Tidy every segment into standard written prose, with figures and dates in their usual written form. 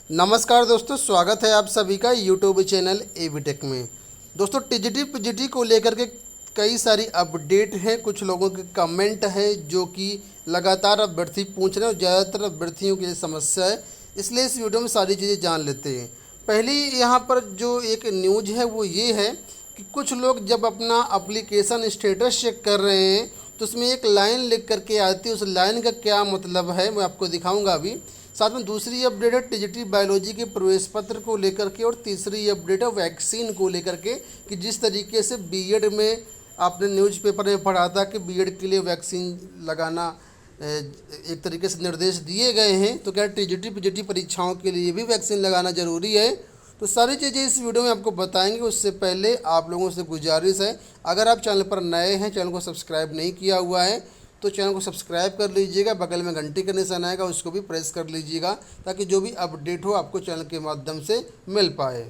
नमस्कार दोस्तों, स्वागत है आप सभी का यूट्यूब चैनल एवीटेक में। दोस्तों, टीजीटी पीजीटी को लेकर के कई सारी अपडेट हैं। कुछ लोगों के कमेंट है जो कि लगातार अभ्यर्थी पूछ रहे हैं और ज़्यादातर अभ्यर्थियों की समस्या है, इसलिए इस वीडियो में सारी चीज़ें जान लेते हैं। पहली यहाँ पर जो एक न्यूज है वो ये है कि कुछ लोग जब अपना एप्लीकेशन स्टेटस चेक कर रहे हैं तो उसमें एक लाइन लिख करके आती है। उस लाइन का क्या मतलब है मैं आपको दिखाऊंगा अभी। साथ में दूसरी अपडेट है टीजीटी बायोलॉजी के प्रवेश पत्र को लेकर के, और तीसरी अपडेट है वैक्सीन को लेकर के कि जिस तरीके से बीएड में आपने न्यूज़पेपर में पढ़ा था कि बीएड के लिए वैक्सीन लगाना एक तरीके से निर्देश दिए गए हैं, तो क्या टीजीटी पीजीटी परीक्षाओं के लिए भी वैक्सीन लगाना ज़रूरी है। तो सारी चीज़ें इस वीडियो में आपको बताएंगे। उससे पहले आप लोगों से गुजारिश है, अगर आप चैनल पर नए हैं, चैनल को सब्सक्राइब नहीं किया हुआ है तो चैनल को सब्सक्राइब कर लीजिएगा। बगल में घंटी का निशान आएगा, उसको भी प्रेस कर लीजिएगा ताकि जो भी अपडेट हो आपको चैनल के माध्यम से मिल पाए।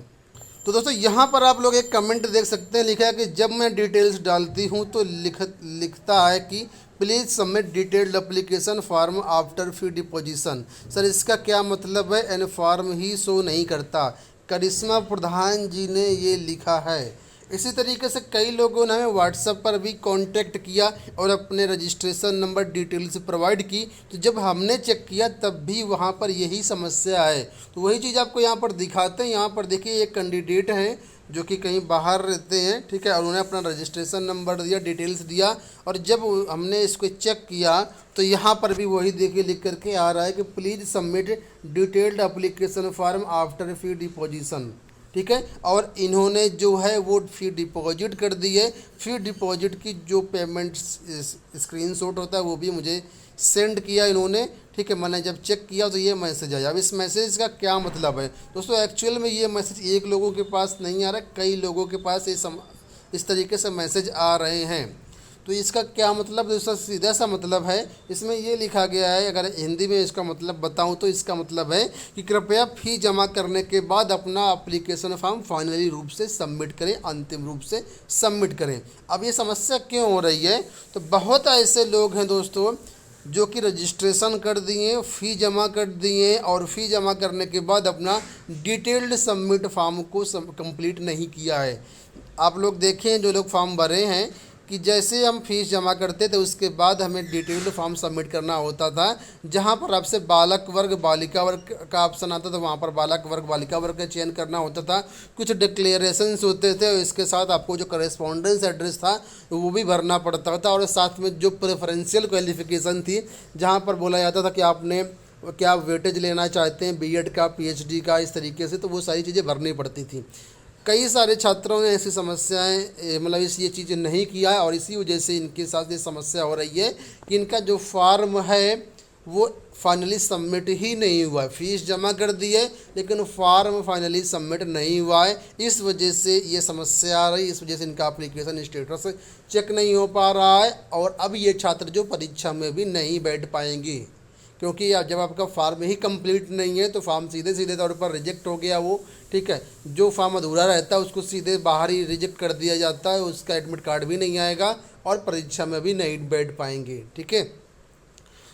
तो दोस्तों, यहाँ पर आप लोग एक कमेंट देख सकते हैं, लिखा है कि जब मैं डिटेल्स डालती हूँ तो लिखता है कि please submit detailed application form after fee deposition. Sir, इसका क्या मतलब है? एन फॉर्म ही शो नहीं करता। करिश्मा प्रधान जी ने ये लिखा है। इसी तरीके से कई लोगों ने हमें व्हाट्सएप पर भी कांटेक्ट किया और अपने रजिस्ट्रेशन नंबर डिटेल्स प्रोवाइड की, तो जब हमने चेक किया तब भी वहाँ पर यही समस्या है। तो वही चीज़ आपको यहाँ पर दिखाते हैं। यहाँ पर देखिए, एक कैंडिडेट हैं जो कि कहीं बाहर रहते हैं, ठीक है, और उन्होंने अपना रजिस्ट्रेशन नंबर दिया, डिटेल्स दिया, और जब हमने इसको चेक किया तो यहाँ पर भी वही देखिए लिख करके आ रहा है कि please submit detailed application form after fee deposition, ठीक है। और इन्होंने जो है वो फ़ी डिपॉजिट कर दी है। फ़ी डिपॉजिट की जो पेमेंट स्क्रीनशॉट होता है वो भी मुझे सेंड किया इन्होंने, ठीक है। मैंने जब चेक किया तो ये मैसेज आया। अब इस मैसेज का क्या मतलब है दोस्तों? एक्चुअल में ये मैसेज एक लोगों के पास नहीं आ रहा है, कई लोगों के पास इस तरीके से मैसेज आ रहे हैं। तो इसका क्या मतलब? दोस्तों, सीधा सा मतलब है, इसमें ये लिखा गया है, अगर हिंदी में इसका मतलब बताऊं तो इसका मतलब है कि कृपया फ़ी जमा करने के बाद अपना एप्लीकेशन फॉर्म फाइनली रूप से सबमिट करें, अंतिम रूप से सबमिट करें। अब ये समस्या क्यों हो रही है? तो बहुत ऐसे लोग हैं दोस्तों जो कि रजिस्ट्रेशन कर दिए, फ़ी जमा कर दिए, और फ़ी जमा करने के बाद अपना डिटेल्ड सबमिट फॉर्म को कंप्लीट नहीं किया है। आप लोग देखें, जो लोग फॉर्म भरे हैं कि जैसे हम फीस जमा करते थे उसके बाद हमें डिटेल्ड फॉर्म सबमिट करना होता था, जहां पर आपसे बालक वर्ग बालिका वर्ग का ऑप्शन आता था, वहां पर बालक वर्ग बालिका वर्ग का चयन करना होता था। कुछ डिक्लेरेशंस होते थे और इसके साथ आपको जो करेस्पॉन्डेंस एड्रेस था वो भी भरना पड़ता था, और साथ में जो प्रेफरेंशियल क्वालिफिकेशन थी, जहाँ पर बोला जाता था कि आपने क्या वेटेज लेना चाहते हैं, बीएड का, पीएचडी का, इस तरीके से, तो वो सारी चीज़ें भरनी पड़ती थी। कई सारे छात्रों ने ऐसी समस्याएं मतलब ये चीज़ नहीं किया है, और इसी वजह से इनके साथ ये समस्या हो रही है कि इनका जो फॉर्म है वो फाइनली सबमिट ही नहीं हुआ है। फीस जमा कर दी है लेकिन फॉर्म फाइनली सबमिट नहीं हुआ है। इस वजह से ये समस्या आ रही है, इस वजह से इनका एप्लीकेशन स्टेटस चेक नहीं हो पा रहा है, और अब ये छात्र जो परीक्षा में भी नहीं बैठ पाएंगे, क्योंकि जब आपका फॉर्म ही कंप्लीट नहीं है तो फॉर्म सीधे सीधे तौर पर रिजेक्ट हो गया वो, ठीक है। जो फॉर्म अधूरा रहता है उसको सीधे बाहर ही रिजेक्ट कर दिया जाता है, उसका एडमिट कार्ड भी नहीं आएगा और परीक्षा में भी नहीं बैठ पाएंगे, ठीक है।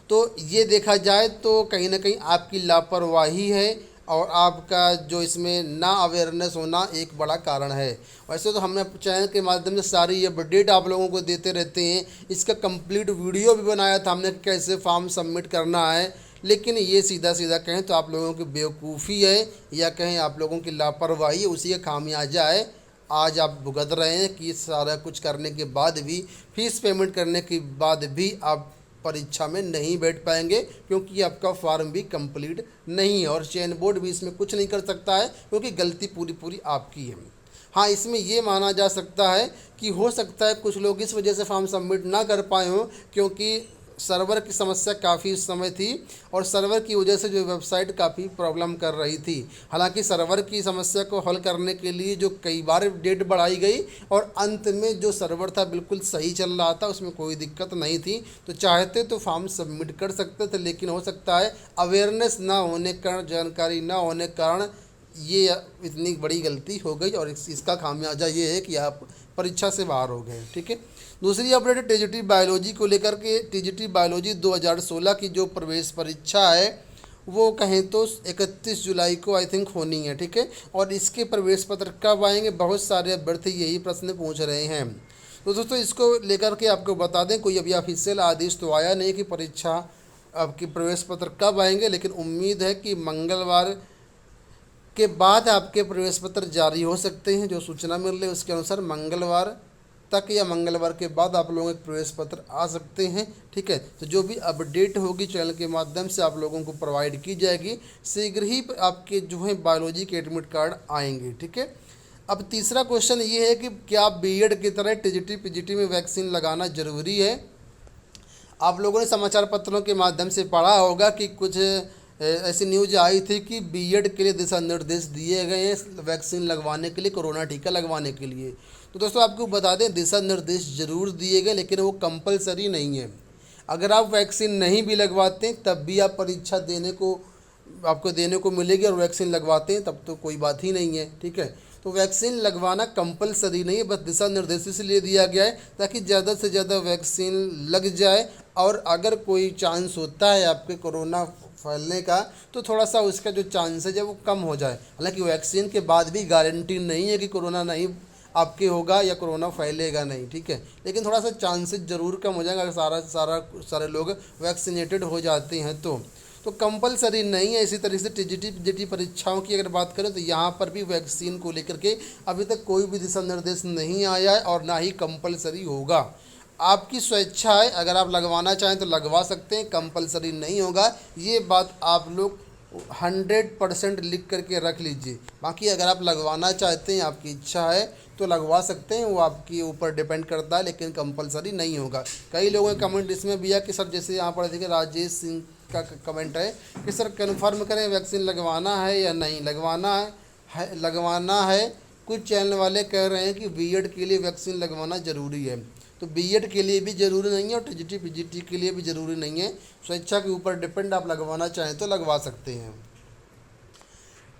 तो ये देखा जाए तो कहीं ना कहीं आपकी लापरवाही है और आपका जो इसमें ना अवेयरनेस होना एक बड़ा कारण है। वैसे तो हमने चैनल के माध्यम से सारी ये अपडेट आप लोगों को देते रहते हैं। इसका कंप्लीट वीडियो भी बनाया था हमने कैसे फॉर्म सबमिट करना है, लेकिन ये सीधा सीधा कहें तो आप लोगों की बेवकूफ़ी है या कहें आप लोगों की लापरवाही है, उसी का खामियाजा है। आज आप भुगत रहे हैं कि सारा कुछ करने के बाद भी, फीस पेमेंट करने के बाद भी आप परीक्षा में नहीं बैठ पाएंगे, क्योंकि आपका फॉर्म भी कंप्लीट नहीं है और चयन बोर्ड भी इसमें कुछ नहीं कर सकता है, क्योंकि गलती पूरी पूरी आपकी है। हाँ, इसमें ये माना जा सकता है कि हो सकता है कुछ लोग इस वजह से फॉर्म सबमिट ना कर पाए हों क्योंकि सर्वर की समस्या काफ़ी उस समय थी, और सर्वर की वजह से जो वेबसाइट काफ़ी प्रॉब्लम कर रही थी। हालांकि सर्वर की समस्या को हल करने के लिए जो कई बार डेट बढ़ाई गई, और अंत में जो सर्वर था बिल्कुल सही चल रहा था, उसमें कोई दिक्कत नहीं थी, तो चाहते तो फॉर्म सबमिट कर सकते थे। लेकिन हो सकता है अवेयरनेस ना होने के कारण, जानकारी ना होने के कारण ये इतनी बड़ी गलती हो गई, और इसका खामियाजा ये है कि आप परीक्षा से बाहर हो गए, ठीक है। दूसरी अपडेट है टीजीटी बायोलॉजी को लेकर के। टीजीटी बायोलॉजी 2016 की जो प्रवेश परीक्षा है वो कहें तो 31 जुलाई को आई थिंक होनी है, ठीक है। और इसके प्रवेश पत्र कब आएंगे, बहुत सारे अभ्यर्थी यही प्रश्न पूछ रहे हैं। तो दोस्तों इसको लेकर के आपको बता दें, कोई अभी ऑफिशियल आदेश तो आया नहीं कि परीक्षा आपके प्रवेश पत्र कब आएंगे, लेकिन उम्मीद है कि मंगलवार के बाद आपके प्रवेश पत्र जारी हो सकते हैं। जो सूचना मिल रही है उसके अनुसार मंगलवार तक या मंगलवार के बाद आप लोगों के प्रवेश पत्र आ सकते हैं, ठीक है। तो जो भी अपडेट होगी चैनल के माध्यम से आप लोगों को प्रोवाइड की जाएगी। शीघ्र ही आपके जो है बायोलॉजी के एडमिट कार्ड आएंगे, ठीक है। अब तीसरा क्वेश्चन ये है कि क्या बीएड की तरह टीजीटी पीजीटी में वैक्सीन लगाना ज़रूरी है। आप लोगों ने समाचार पत्रों के माध्यम से पढ़ा होगा कि कुछ ऐसी न्यूज आई थी कि बीएड के लिए दिशा निर्देश दिए गए हैं वैक्सीन लगवाने के लिए, कोरोना टीका लगवाने के लिए। तो दोस्तों आपको बता दें, दिशा निर्देश जरूर दिए गए, लेकिन वो कंपलसरी नहीं है। अगर आप वैक्सीन नहीं भी लगवाते हैं तब भी आप परीक्षा आपको देने को मिलेगी, और वैक्सीन लगवाते हैं तब तो कोई बात ही नहीं है, ठीक है। तो वैक्सीन लगवाना कंपलसरी नहीं है, बस दिशा निर्देश इसलिए दिया गया है ताकि ज़्यादा से ज़्यादा वैक्सीन लग जाए, और अगर कोई चांस होता है आपके कोरोना फैलने का तो थोड़ा सा उसका जो चांसेज है वो कम हो जाए। हालांकि वैक्सीन के बाद भी गारंटी नहीं है कि कोरोना नहीं आपके होगा या कोरोना फैलेगा नहीं, ठीक है। लेकिन थोड़ा सा चांसेस ज़रूर कम हो जाएगा अगर सारे लोग वैक्सीनेटेड हो जाते हैं तो कंपलसरी नहीं है। इसी तरीके से टीजीटी पीजीटी परीक्षाओं की अगर बात करें तो यहाँ पर भी वैक्सीन को लेकर के अभी तक कोई भी दिशा निर्देश नहीं आया है और ना ही कंपलसरी होगा। आपकी स्वेच्छा है, अगर आप लगवाना चाहें तो लगवा सकते हैं, कंपलसरी नहीं होगा। ये बात आप लोग 100% लिख करके रख लीजिए। बाकी अगर आप लगवाना चाहते हैं, आपकी इच्छा है तो लगवा सकते हैं, वो आपके ऊपर डिपेंड करता है, लेकिन कंपलसरी नहीं होगा। कई लोगों का कमेंट इसमें भी है कि सर, जैसे यहाँ पर देखिए राजेश सिंह का कमेंट है कि सर कन्फर्म करें वैक्सीन लगवाना है या नहीं लगवाना है। कुछ चैनल वाले कह रहे हैं कि बीएड के लिए वैक्सीन लगवाना ज़रूरी है, तो बीएड के लिए भी ज़रूरी नहीं है और टीजीटी पीजीटी के लिए भी ज़रूरी नहीं है। स्वेच्छा के ऊपर डिपेंड, आप लगवाना चाहें तो लगवा सकते हैं।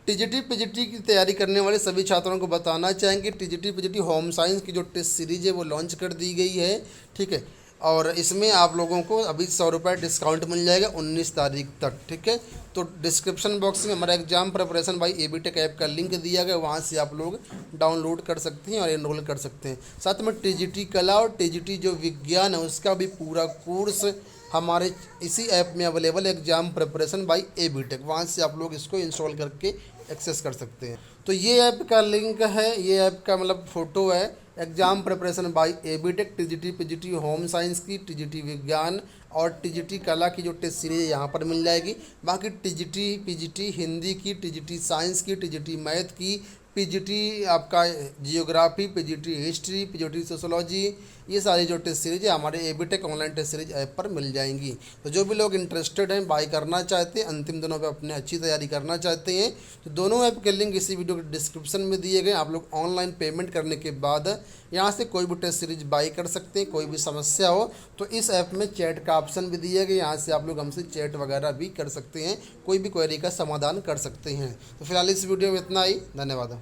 टीजीटी पीजीटी की तैयारी करने वाले सभी छात्रों को बताना चाहेंगे टीजीटी पीजीटी होम साइंस की जो टेस्ट सीरीज़ है वो लॉन्च कर दी गई है, ठीक है। और इसमें आप लोगों को अभी 100 रुपये डिस्काउंट मिल जाएगा 19 तारीख तक, ठीक है। तो डिस्क्रिप्शन बॉक्स में हमारा एग्जाम प्रिपरेशन बाय एबीटेक ऐप का लिंक दिया गया, वहाँ से आप लोग डाउनलोड कर सकते हैं और एनरोल कर सकते हैं। साथ में टीजीटी कला और टीजीटी जो विज्ञान है उसका भी पूरा कोर्स हमारे इसी ऐप में अवेलेबल है, एग्जाम प्रिपरेशन बाय एबीटेक। वहाँ से आप लोग इसको इंस्टॉल करके एक्सेस कर सकते हैं। तो ये ऐप का लिंक है, ये ऐप का मतलब फ़ोटो है, एग्जाम प्रिपरेशन बाय एबीटेक, टीजीटी पीजीटी होम साइंस की, टीजीटी विज्ञान और टीजीटी कला की जो टेस्ट सीरीज यहाँ पर मिल जाएगी। बाकी टीजीटी पीजीटी हिंदी की, टीजीटी साइंस की, टीजीटी मैथ की, पीजीटी आपका geography, PGT history, PGT sociology, ये सारी जो टेस्ट सीरीज है हमारे एबीटेक ऑनलाइन टेस्ट सीरीज ऐप पर मिल जाएंगी। तो जो भी लोग इंटरेस्टेड हैं, बाई करना चाहते हैं, अंतिम दिनों पे अपने अच्छी तैयारी करना चाहते हैं, तो दोनों ऐप के लिंक इसी वीडियो के डिस्क्रिप्शन में दिए गए। आप लोग ऑनलाइन पेमेंट करने के बाद यहाँ से कोई भी टेस्ट सीरीज बाई कर सकते हैं। कोई भी समस्या हो तो इस ऐप में चैट का ऑप्शन भी दिया गया, यहाँ से आप लोग हमसे चैट वगैरह भी कर सकते हैं, कोई भी क्वेरी का समाधान कर सकते हैं। तो फिलहाल इस वीडियो में इतना ही, धन्यवाद।